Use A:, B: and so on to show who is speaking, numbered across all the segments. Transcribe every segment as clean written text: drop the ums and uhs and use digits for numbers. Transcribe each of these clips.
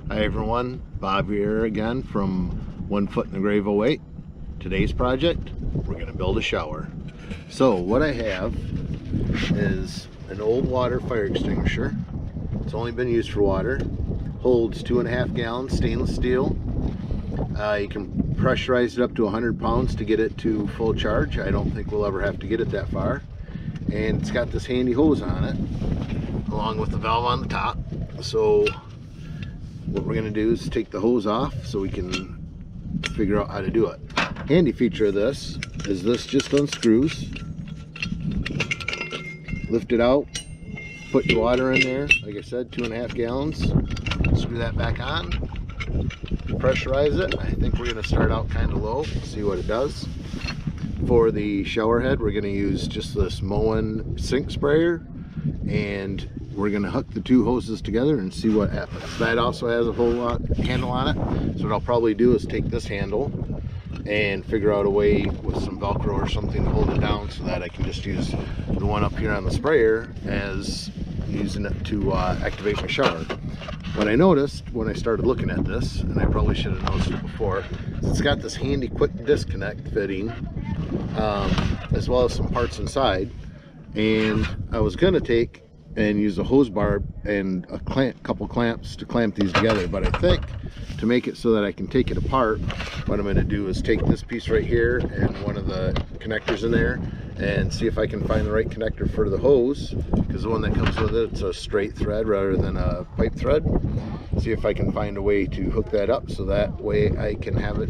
A: Hi everyone, Bob here again from 1 Foot in the Grave 08. Today's project, we're going to build a shower. So what I have is an old water fire extinguisher. It's only been used for water. Holds 2.5 gallons stainless steel. You can pressurize it up to 100 pounds to get it to full charge. I don't think we'll ever have to get it that far. And it's got this handy hose on it, along with the valve on the top. So what we're going to do is take the hose off so we can figure out how to do it. Handy feature of this is this just unscrews. Lift it out, put your water in there, like I said, 2.5 gallons. Screw that back on, pressurize it. I think we're going to start out kind of low, see what it does. For the shower head, we're going to use just this Moen sink sprayer, and we're going to hook the two hoses together and see what happens. That also has a whole handle on it, so what I'll probably do is take this handle and figure out a way with some Velcro or something to hold it down so that I can just use the one up here on the sprayer as using it to activate my shower. What I noticed when I started looking at this, and I probably should have noticed it before, is it's got this handy quick disconnect fitting, as well as some parts inside. And I was going to take and use a hose barb and a couple clamps to clamp these together, but I think to make it so that I can take it apart, what I'm going to do is take this piece right here and one of the connectors in there and see if I can find the right connector for the hose, because the one that comes with it's a straight thread rather than a pipe thread. See if I can find a way to hook that up so that way I can have it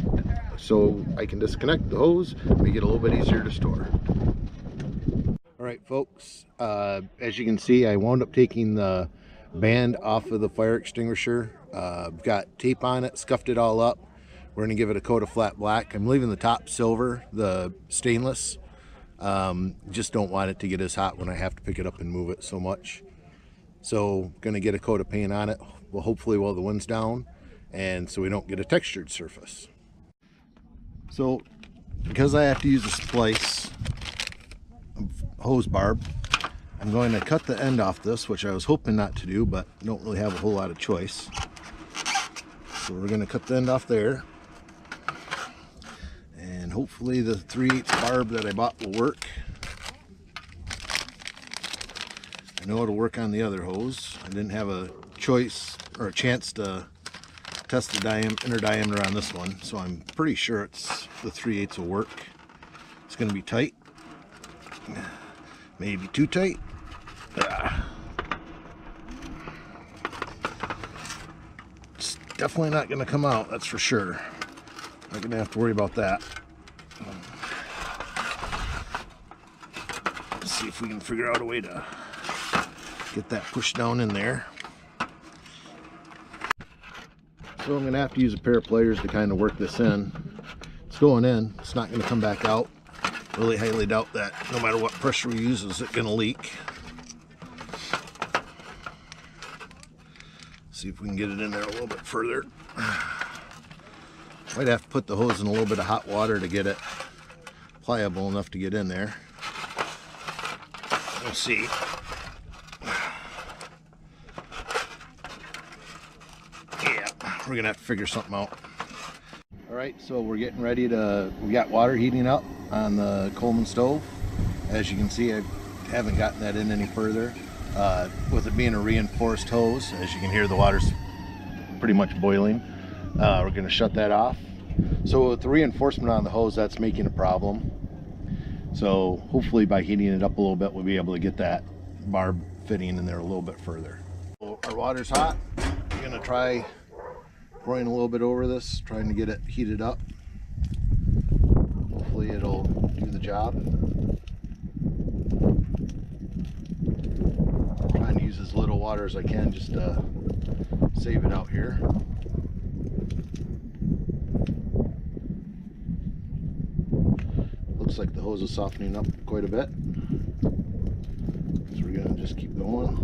A: so I can disconnect the hose, make it a little bit easier to store. Alright folks, as you can see, I wound up taking the band off of the fire extinguisher. Got tape on it, scuffed it all up. We're going to give it a coat of flat black. I'm leaving the top silver, the stainless. Just don't want it to get as hot when I have to pick it up and move it so much. So going to get a coat of paint on it, well, hopefully while the wind's down, and so we don't get a textured surface. So because I have to use a splice hose barb, I'm going to cut the end off this, which I was hoping not to do, but don't really have a whole lot of choice. So we're going to cut the end off there, and hopefully the 3/8 barb that I bought will work. I know it'll work on the other hose. I didn't have a choice or a chance to test the inner diameter on this one, so I'm pretty sure it's the 3/8 will work. It's going to be tight. Maybe too tight. It's definitely not going to come out, that's for sure. Not going to have to worry about that. Let's see if we can figure out a way to get that pushed down in there. So I'm going to have to use a pair of pliers to kind of work this in. It's going in, it's not going to come back out. Really highly doubt that no matter what pressure we use is it going to leak. See if we can get it in there a little bit further. Might have to put the hose in a little bit of hot water to get it pliable enough to get in there. We'll see. Yeah, we're going to have to figure something out. Alright, so we're getting ready to, we got water heating up on the Coleman stove. As you can see, I haven't gotten that in any further. With it being a reinforced hose, as you can hear, the water's pretty much boiling. We're going to shut that off. So with the reinforcement on the hose, that's making a problem. So hopefully by heating it up a little bit, we'll be able to get that barb fitting in there a little bit further. So our water's hot. We're going to try pouring a little bit over this, trying to get it heated up. Hopefully it'll do the job. Trying to use as little water as I can just to save it out here. Looks like the hose is softening up quite a bit. So we're going to just keep going.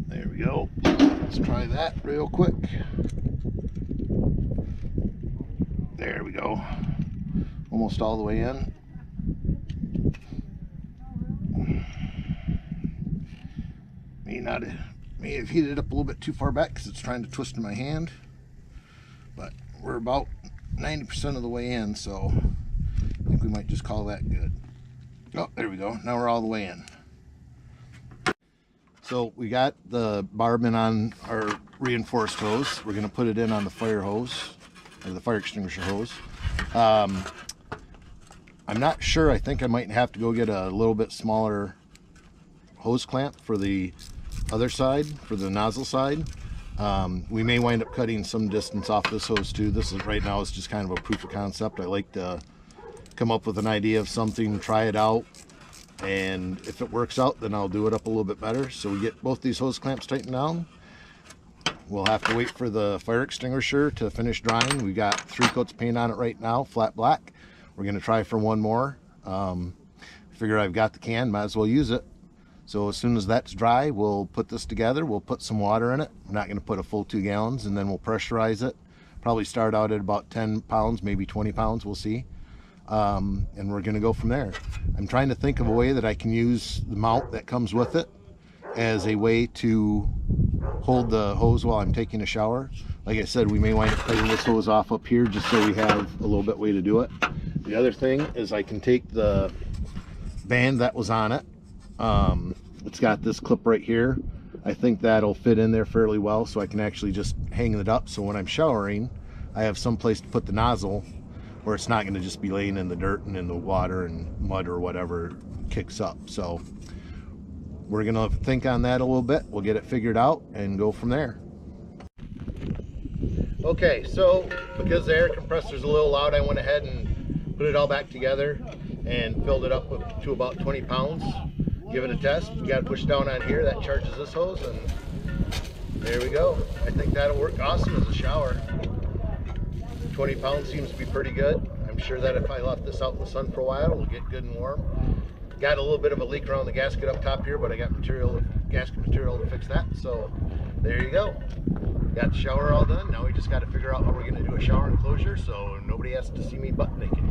A: There we go. Let's try that real quick. There we go. Almost all the way in. May have heated up a little bit too far back because it's trying to twist in my hand. But we're about 90% of the way in, so I think we might just call that good. Oh, there we go. Now we're all the way in. So we got the barb in on our reinforced hose. We're going to put it in on the fire hose, or the fire extinguisher hose. I'm not sure. I think I might have to go get a little bit smaller hose clamp for the other side, for the nozzle side. We may wind up cutting some distance off this hose too. This is right now, it's just kind of a proof of concept. I like to come up with an idea of something, try it out, and if it works out, then I'll do it up a little bit better. So we get both these hose clamps tightened down. We'll have to wait for the fire extinguisher to finish drying. We got 3 coats of paint on it right now, flat black. We're going to try for one more. Figure I've got the can, might as well use it. So as soon as that's dry, we'll put this together. We'll put some water in it. I'm not going to put a full 2 gallons, and then we'll pressurize it. Probably start out at about 10 pounds, maybe 20 pounds, we'll see. And we're going to go from there. I'm trying to think of a way that I can use the mount that comes with it as a way to hold the hose while I'm taking a shower. Like I said, we may wind up cutting this hose off up here just so we have a little bit way to do it. The other thing is I can take the band that was on it. It's got this clip right here. I think that'll fit in there fairly well, so I can actually just hang it up, so when I'm showering I have some place to put the nozzle where it's not going to just be laying in the dirt and in the water and mud or whatever kicks up. So we're going to think on that a little bit. We'll get it figured out and go from there. Okay, so because the air compressor is a little loud, I went ahead and put it all back together and filled it up to about 20 pounds. Give it a test. You got to push down on here. That charges this hose, and there we go. I think that'll work awesome as a shower. 20 pounds seems to be pretty good. I'm sure that if I left this out in the sun for a while, it'll get good and warm. Got a little bit of a leak around the gasket up top here, but I got gasket material to fix that. So there you go. Got the shower all done. Now we just got to figure out how we're going to do a shower enclosure so nobody has to see me butt naked.